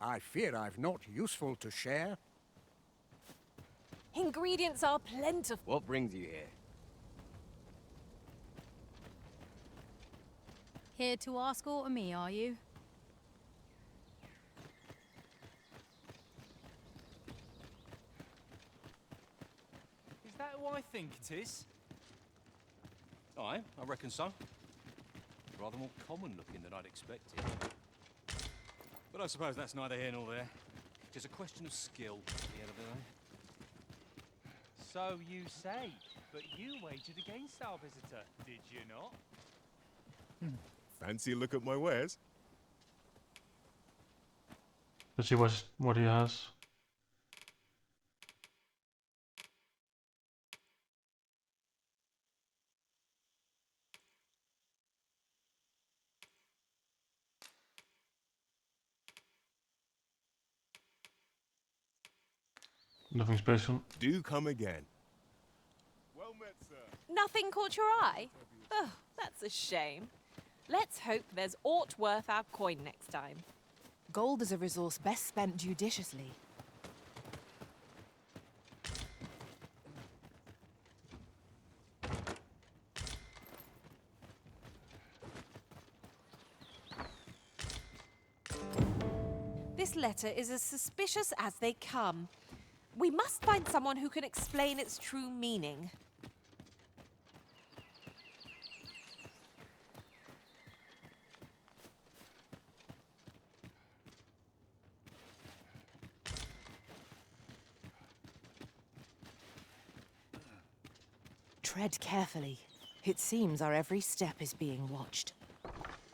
I fear I've not useful to share. Ingredients are plentiful. What brings you here? Here to ask aught of me, are you? Is that who I think it is? Aye, I reckon so. Rather more common looking than I'd expected. But I suppose that's neither here nor there. It's a question of skill at the end of the day. So you say, but you wagered against our visitor, did you not? Fancy a look at my wares? Let's see what he has. Nothing special. Do come again. Well met, sir. Nothing caught your eye? Oh, that's a shame. Let's hope there's aught worth our coin next time. Gold is a resource best spent judiciously. This letter is as suspicious as they come. We must find someone who can explain its true meaning. Tread carefully. It seems our every step is being watched.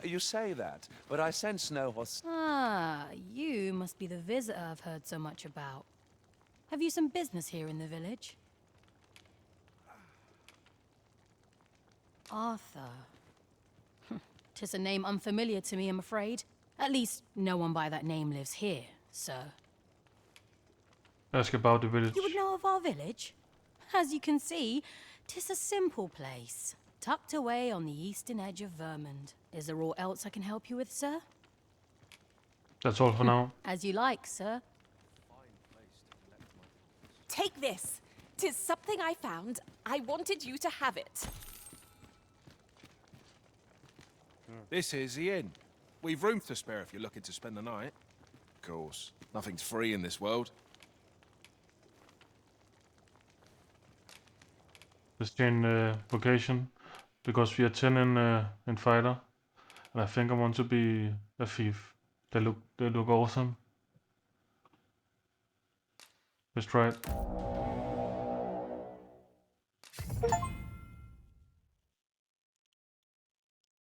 You say that, but I sense no host. Ah, you must be the visitor I've heard so much about. Have you some business here in the village? Arthur. 'Tis a name unfamiliar to me, I'm afraid. At least, no one by that name lives here, sir. Ask about the village. You would know of our village? As you can see, 'tis a simple place, tucked away on the eastern edge of Vermund. Is there aught else I can help you with, sir? That's all for now. As you like, sir. Take this. 'Tis something I found. I wanted you to have it. This is the inn. We've room to spare if you're looking to spend the night. Of course, nothing's free in this world. Let's change vocation because we are 10 in fighter, and I think I want to be a thief. They look awesome. Let's try it.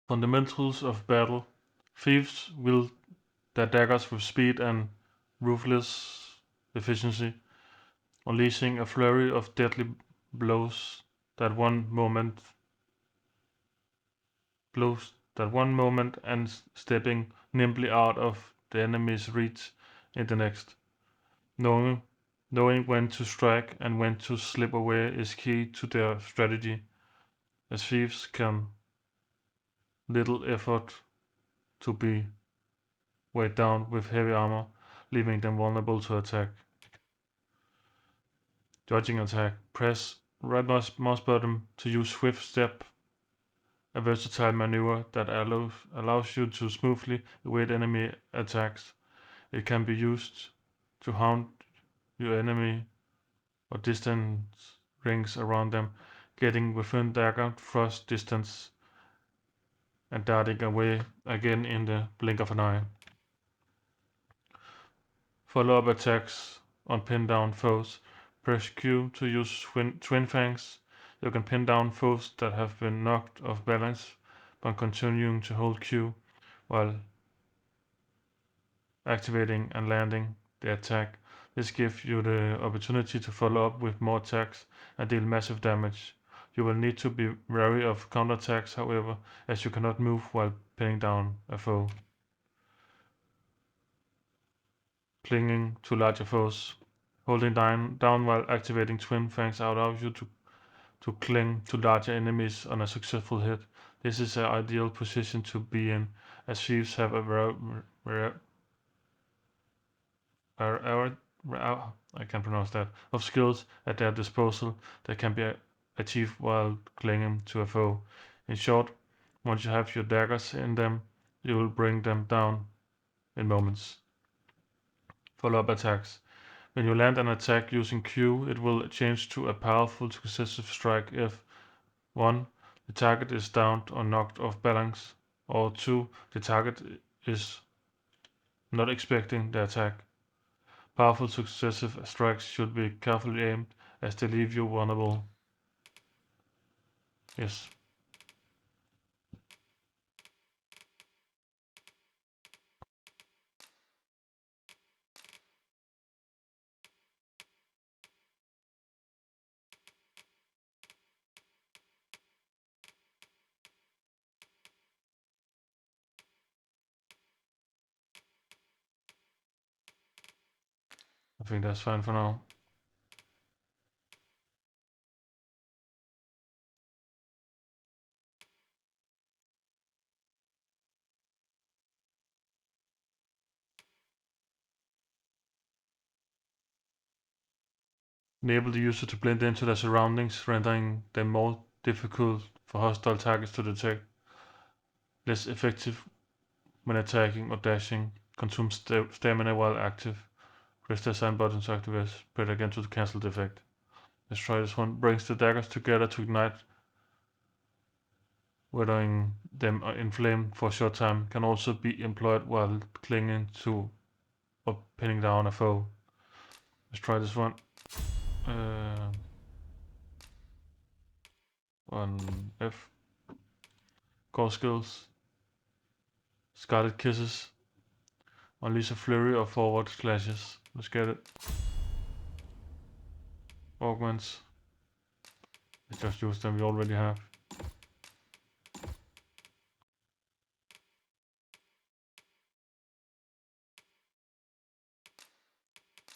Fundamentals of battle. Thieves wield their daggers with speed and ruthless efficiency, unleashing a flurry of deadly blows that one moment and stepping nimbly out of the enemy's reach in the next. Knowing when to strike and when to slip away is key to their strategy, as thieves can little effort to be weighed down with heavy armor, leaving them vulnerable to attack. Dodging attack. Press right mouse button to use swift step, a versatile maneuver that allows you to smoothly evade enemy attacks. It can be used to hound your enemy or distance rings around them, getting within dagger thrust distance and darting away again in the blink of an eye. Follow-up attacks on pin down foes. Press Q to use Twin Fangs. You can pin down foes that have been knocked off balance by continuing to hold Q while activating and landing the attack. This gives you the opportunity to follow up with more attacks and deal massive damage. You will need to be wary of counterattacks, however, as you cannot move while pinning down a foe. Clinging to larger foes. Holding down while activating Twin Fangs allows you to cling to larger enemies on a successful hit. This is an ideal position to be in, as thieves have a I can't pronounce that, of skills at their disposal that can be achieved while clinging to a foe. In short, once you have your daggers in them, you will bring them down in moments. Follow-up attacks. When you land an attack using Q, it will change to a powerful successive strike if 1. The target is downed or knocked off balance, or 2. The target is not expecting the attack. Powerful successive strikes should be carefully aimed as they leave you vulnerable. Yes. I think that's fine for now. Enable the user to blend into their surroundings, rendering them more difficult for hostile targets to detect. Less effective when attacking or dashing. Consume stamina while active. Press the assign button to activate. Press again to cancel the effect. Let's try this one. Brings the daggers together to ignite, weathering them in flame for a short time. Can also be employed while clinging to or pinning down a foe. Let's try this one. On F. Core skills. Scarlet kisses. Unleash a flurry of forward slashes. Let's get it. Augments. Let's just use them we already have.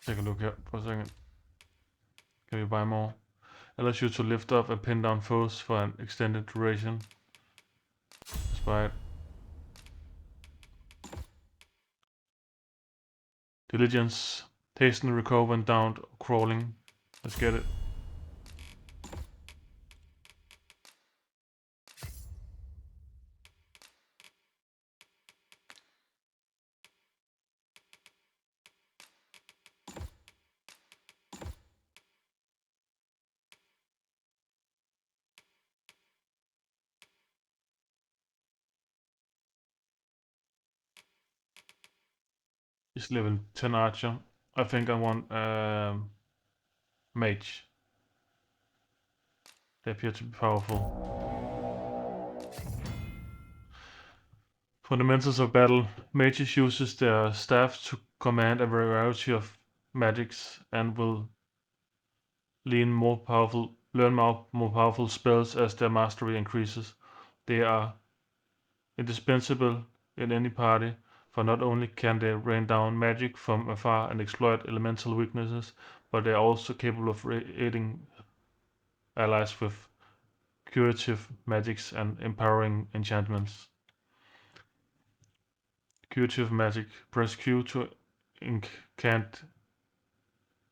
Take a look here for a second. Can we buy more? Allows you to lift up and pin down foes for an extended duration. Let's buy it. Diligence. Hasten recover when downed or crawling. Let's get it. He's level 10 archer. I think I want mage. They appear to be powerful. Fundamentals of battle. Mages uses their staff to command a variety of magics and will learn more powerful spells as their mastery increases. They are indispensable in any party, for not only can they rain down magic from afar and exploit elemental weaknesses, but they are also capable of aiding allies with curative magics and empowering enchantments. Curative magic. Press Q to incant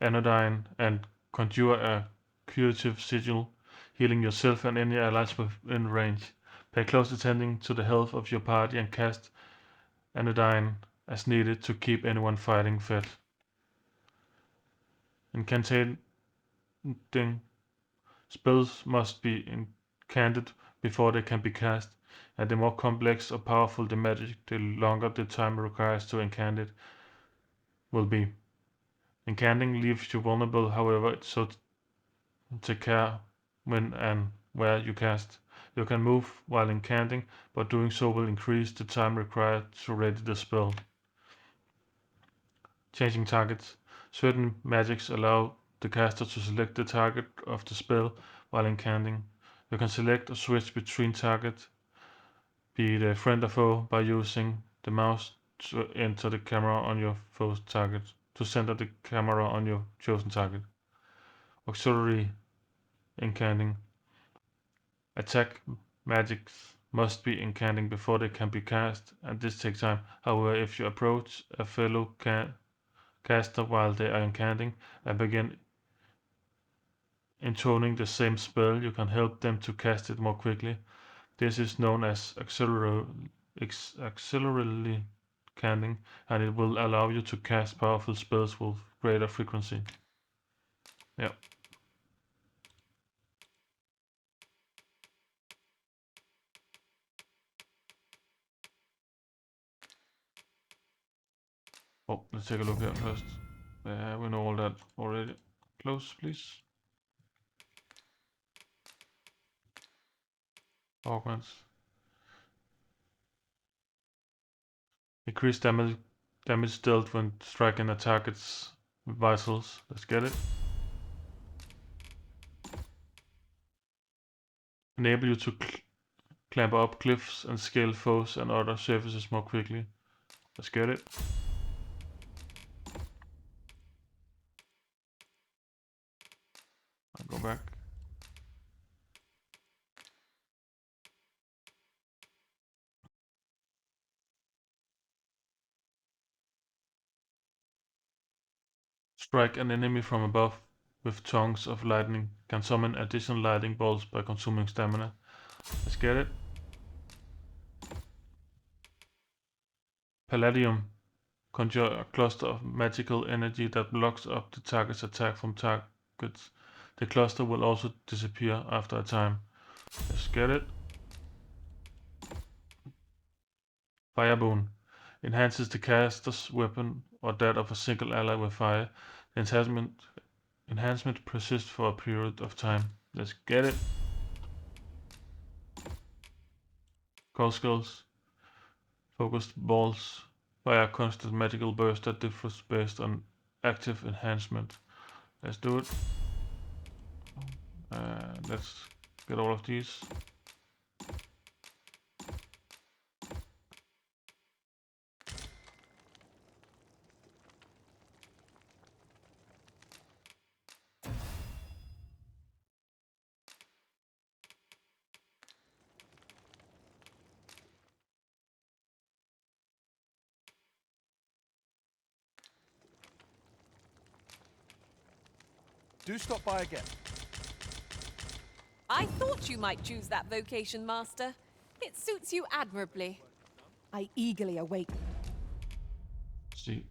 anodyne and conjure a curative sigil, healing yourself and any allies within range. Pay close attention to the health of your party and cast anodyne as needed to keep anyone fighting fed. Incanting. Spells must be incanted before they can be cast, and the more complex or powerful the magic, the longer the time requires to incant it will be. Incanting leaves you vulnerable, however, so take care when and where you cast. You can move while incanting, but doing so will increase the time required to ready the spell. Changing targets. Certain magics allow the caster to select the target of the spell while incanting. You can select or switch between targets, be it a friend or foe, by using the mouse to enter the camera on your foe's target, to center the camera on your chosen target. Auxiliary incanting. Attack magics must be incanting before they can be cast, and this takes time. However, if you approach a fellow caster while they are incanting and begin intoning the same spell, you can help them to cast it more quickly. This is known as accelerally canting, and it will allow you to cast powerful spells with greater frequency. Yeah. Oh, let's take a look here first. We know all that already. Close, please. Augments. Increase damage dealt when striking a target's vitals. Let's get it. Enable you to clamber up cliffs and scale foes and other surfaces more quickly. Let's get it. I'll go back. Strike an enemy from above with tongues of lightning. Can summon additional lightning bolts by consuming stamina. Let's get it. Palladium. Conjure a cluster of magical energy that blocks up the target's attack from targets. The cluster will also disappear after a time. Let's get it. Fireboon. Enhances the caster's weapon or that of a single ally with fire. The enhancement persists for a period of time. Let's get it. Core skills. Focused balls. Fire constant magical burst that differs based on active enhancement. Let's do it. Let's get all of these. Do stop by again. I thought you might choose that vocation, Master. It suits you admirably. I eagerly await. See.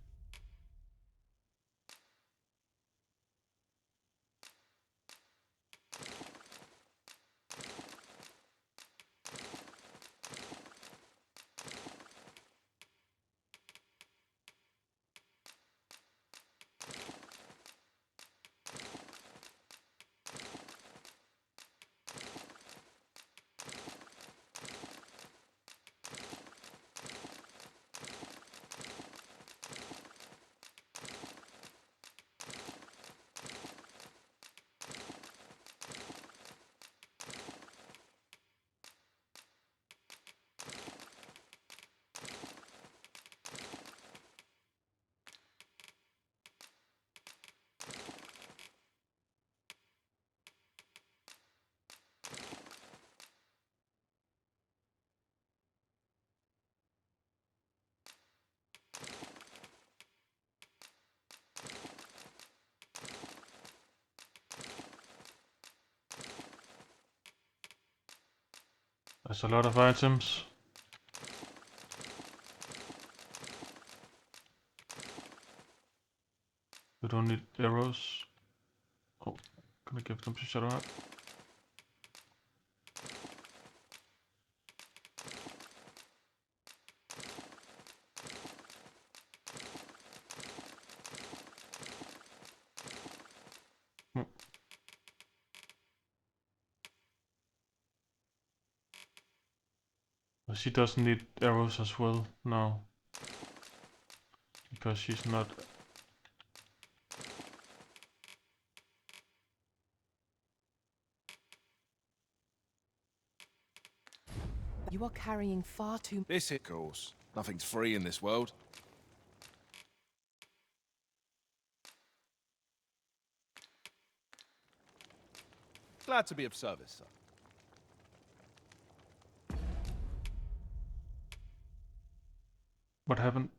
There's a lot of items. We don't need arrows. Oh, gonna give them to Shadow up. She doesn't need arrows as well now. Because she's not... You are carrying far too... This, of course. Nothing's free in this world. Glad to be of service, sir. What happened?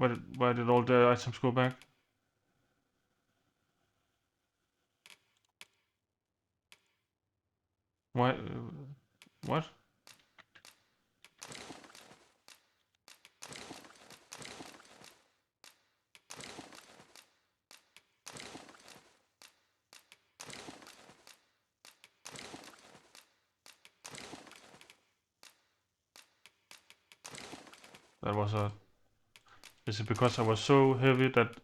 Why did all the items go back? Why? What? That was a... Is it because I was so heavy that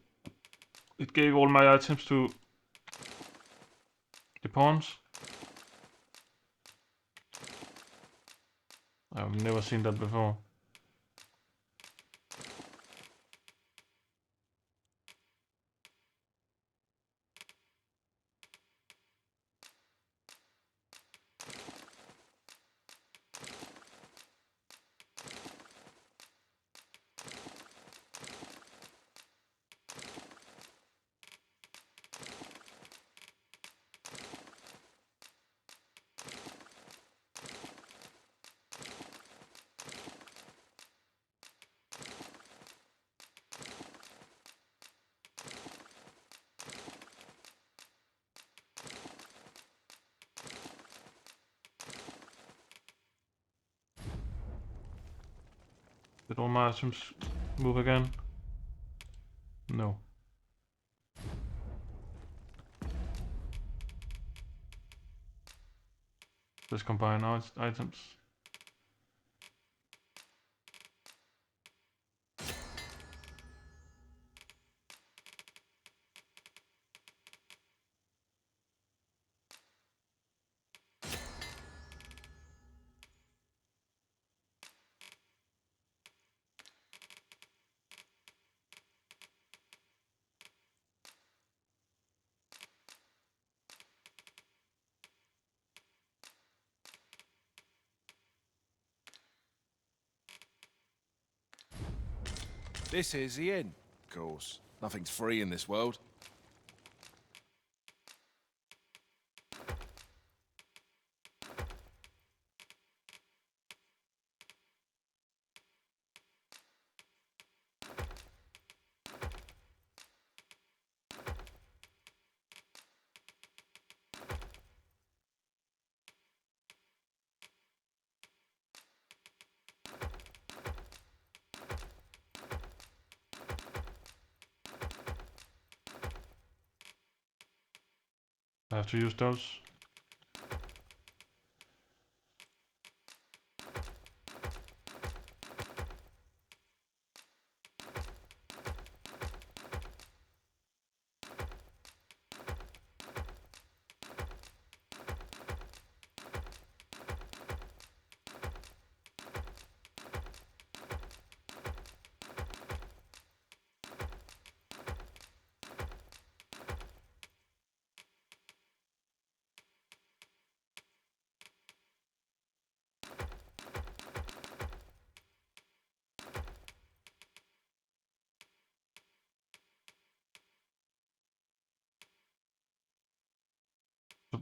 it gave all my items to the pawns? I've never seen that before. Did all my items move again? No. Let's combine our items. This is the inn. Of course, nothing's free in this world. I have to use those.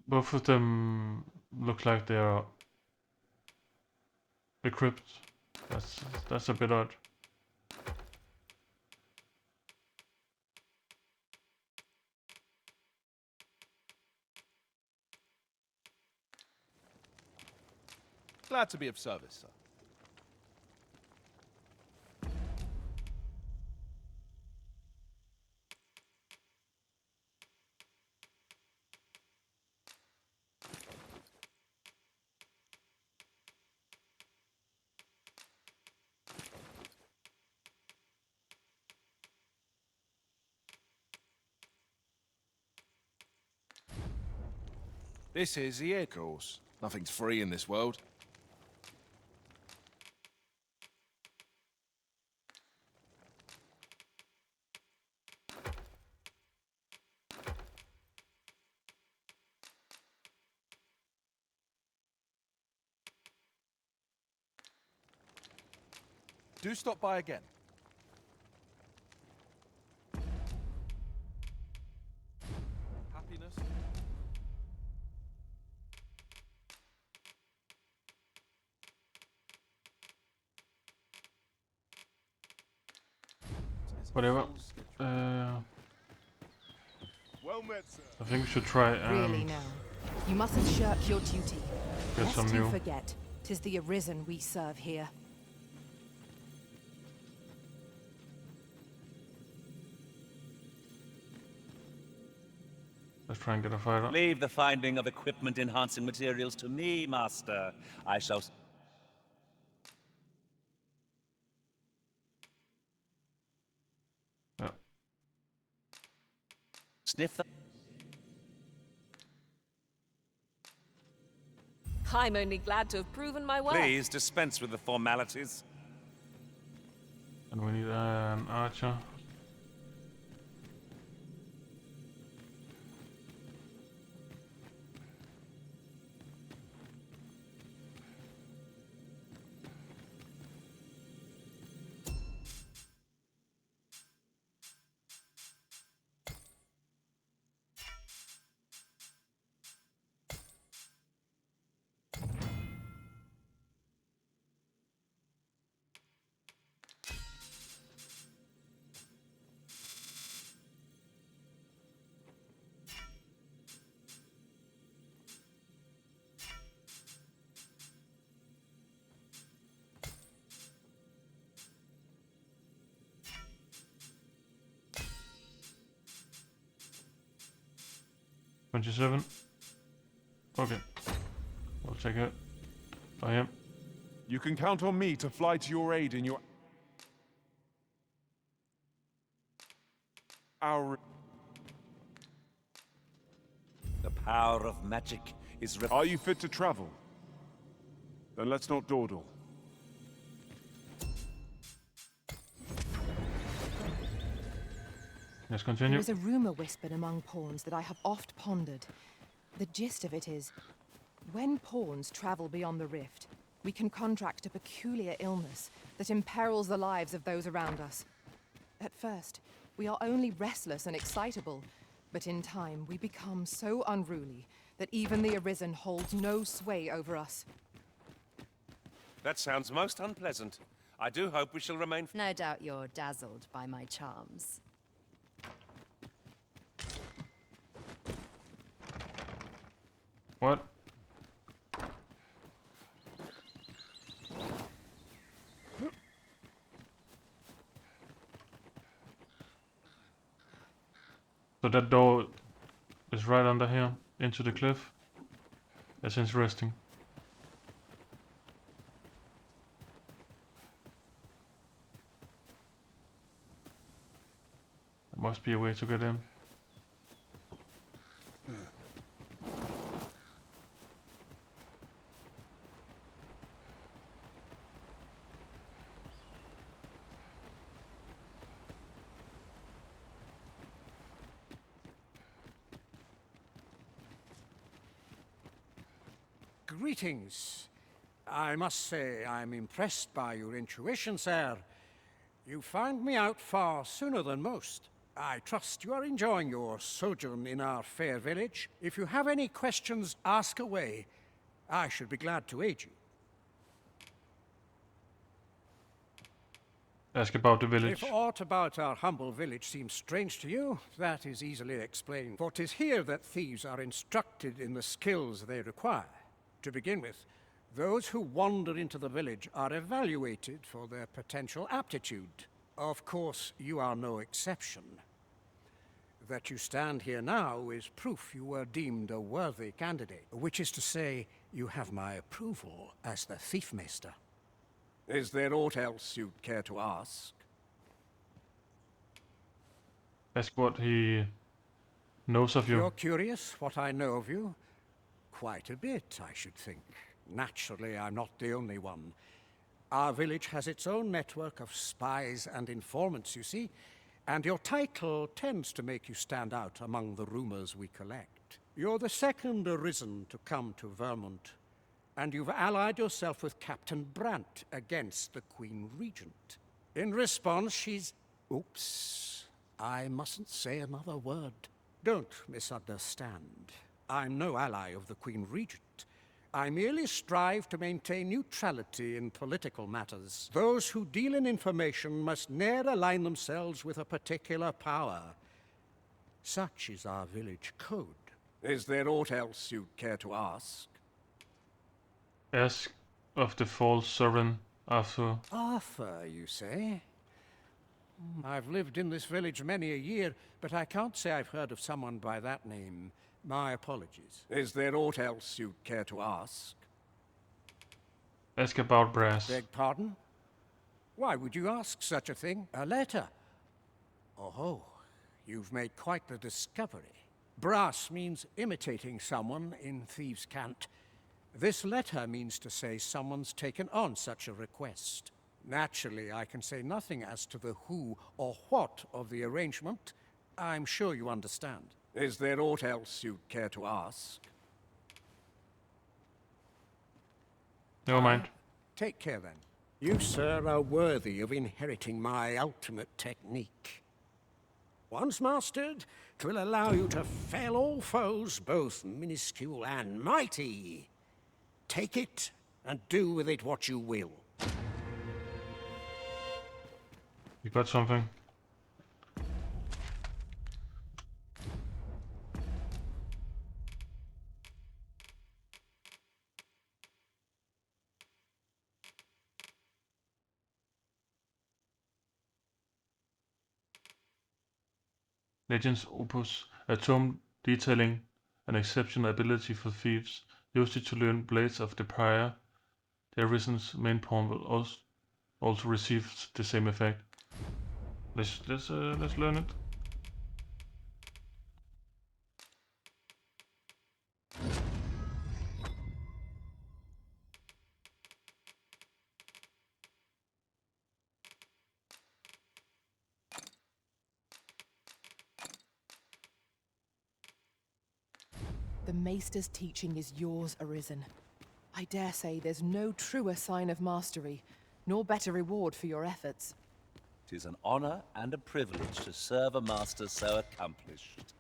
Both of them look like they are equipped. That's a bit odd. Glad to be of service, sir. This is the inn. Of course, nothing's free in this world. Do stop by again. Happiness. Whatever. Well met, sir. I think we should try Really and now. You mustn't shirk your duty. get some Lest you new. forget, 'tis the Arisen we serve here. Let's try and get a fighter. Leave the finding of equipment-enhancing materials to me, Master. I shall... Yeah. sniff the... I'm only glad to have proven my worth. Please dispense with the formalities. And we need an archer. $27. Okay. We'll check it. I am. You can count on me to fly to your aid in your... Our... The power of magic is... Are you fit to travel? Then let's not dawdle. Let's There continue. is a rumor whispered among pawns that I have oft pondered. The gist of it is, when pawns travel beyond the rift, we can contract a peculiar illness that imperils the lives of those around us. At first, we are only restless and excitable, but in time we become so unruly that even the Arisen holds no sway over us. That sounds most unpleasant. I do hope we shall remain... No doubt you're dazzled by my charms. What? So that door is right under here, into the cliff. That's interesting. There must be a way to get in. Greetings. I must say I'm impressed by your intuition, sir. You found me out far sooner than most. I trust you are enjoying your sojourn in our fair village. If you have any questions, ask away. I should be glad to aid you. Ask about the village. If aught about our humble village seems strange to you, that is easily explained. For 'tis here that thieves are instructed in the skills they require. To begin with, those who wander into the village are evaluated for their potential aptitude. Of course, you are no exception. That you stand here now is proof you were deemed a worthy candidate, which is to say, you have my approval as the Thiefmeister. Is there aught else you'd care to ask? Ask what he knows of you. You're curious what I know of you? Quite a bit, I should think. Naturally, I'm not the only one. Our village has its own network of spies and informants, you see, and your title tends to make you stand out among the rumors we collect. You're the second Arisen to come to Vermont, and you've allied yourself with Captain Brandt against the Queen Regent. In response, she's... Oops. I mustn't say another word. Don't misunderstand. I'm no ally of the Queen Regent. I merely strive to maintain neutrality in political matters. Those who deal in information must ne'er align themselves with a particular power. Such is our village code. Is there aught else you'd care to ask? Ask of the false sovereign Arthur. Arthur, you say? I've lived in this village many a year, but I can't say I've heard of someone by that name. My apologies. Is there aught else you'd care to ask? Ask about brass. Beg pardon? Why would you ask such a thing? A letter? Oh, you've made quite the discovery. Brass means imitating someone in thieves' cant. This letter means to say someone's taken on such a request. Naturally, I can say nothing as to the who or what of the arrangement. I'm sure you understand. Is there aught else you'd care to ask? Never mind. Take care then. You, sir, are worthy of inheriting my ultimate technique. Once mastered, 'twill allow you to fell all foes, both minuscule and mighty. Take it, and do with it what you will. You got something? Legends Opus, a tome detailing an exceptional ability for thieves. Use it to learn Blades of the Pyre. The Arisen's main pawn will also receive the same effect. Let's learn it. The Maester's teaching is yours, Arisen. I dare say there's no truer sign of mastery, nor better reward for your efforts. 'Tis an honor and a privilege to serve a master so accomplished.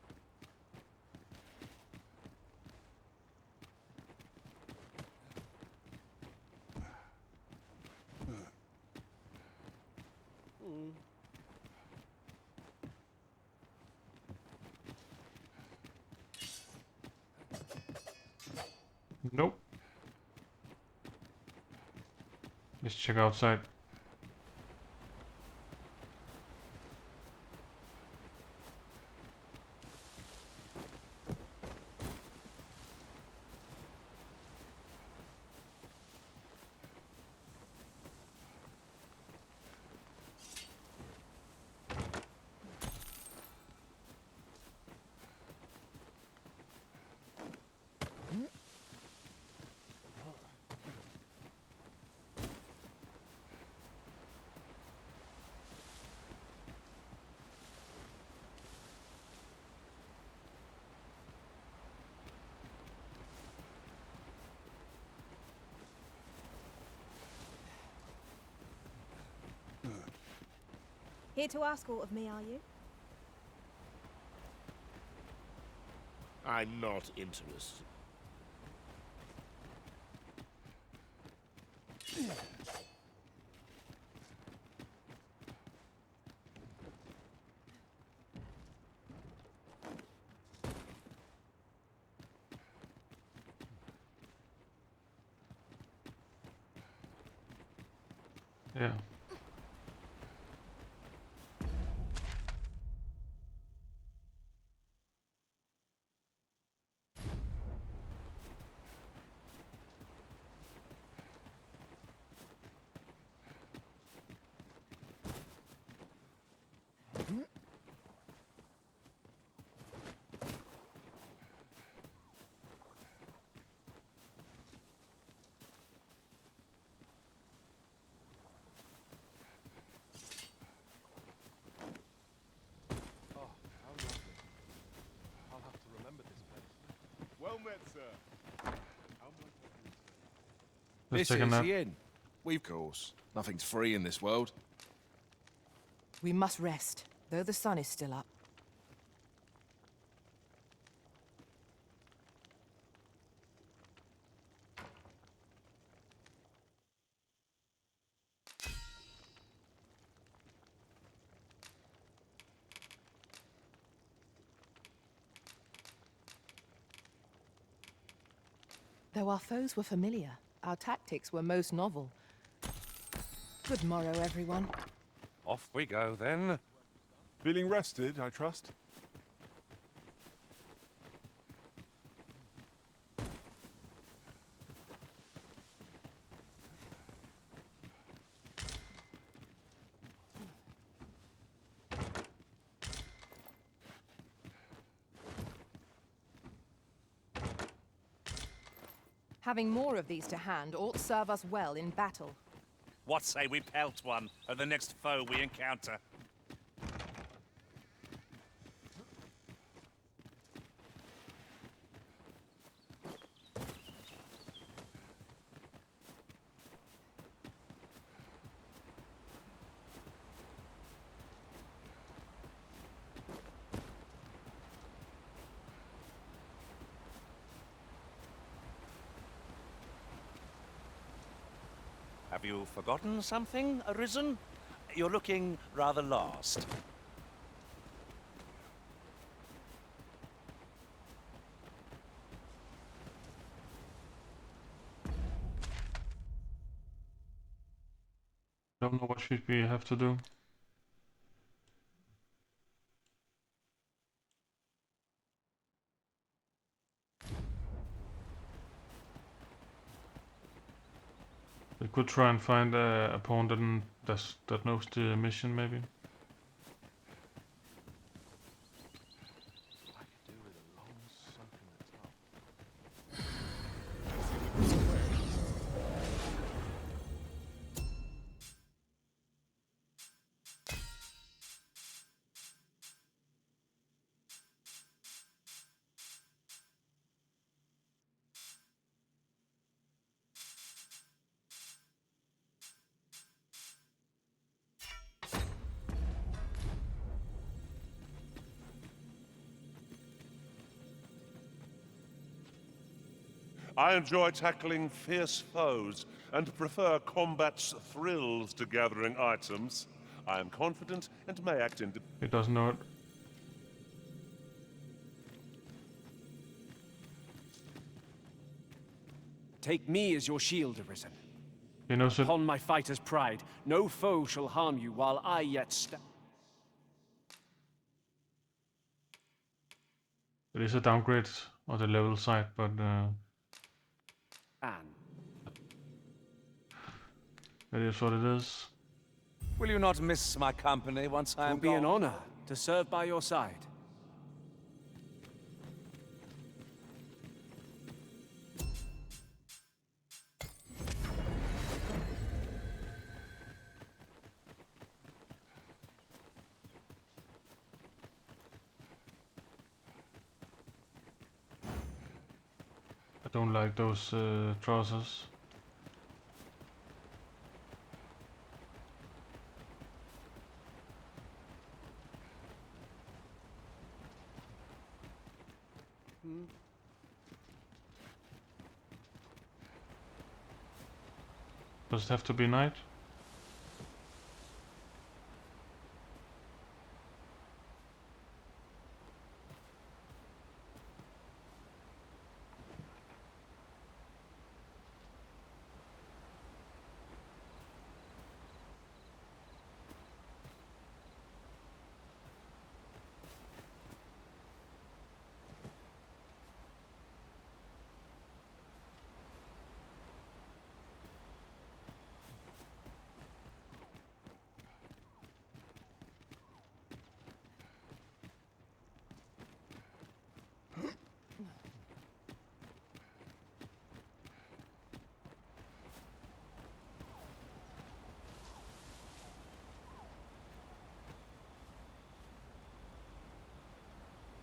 Nope. Let's check outside. Here to ask aught of me, are you? I'm not interested. Yeah. Well met, sir. Let's This take a is nap. the inn. Of course. Nothing's free in this world. We must rest, though the sun is still up. Though our foes were familiar, our tactics were most novel. Good morrow, everyone. Off we go, then. Feeling rested, I trust? Having more of these to hand ought serve us well in battle. What say we pelt one at the next foe we encounter? Have you forgotten something, Arisen? You're looking rather lost. Don't know what should we have to do. We could try and find a pawn that knows the mission, maybe. I enjoy tackling fierce foes and prefer combat's thrills to gathering items. I am confident and may act independently. He doesn't know it. Take me as your shield, Arisen. He knows it. Upon my fighter's pride, no foe shall harm you while I yet stand. It is a downgrade on the level side, but it is what it is. Will you not miss my company once I am It will be an gone? honor to serve by your side. I don't like those trousers. Does it have to be night?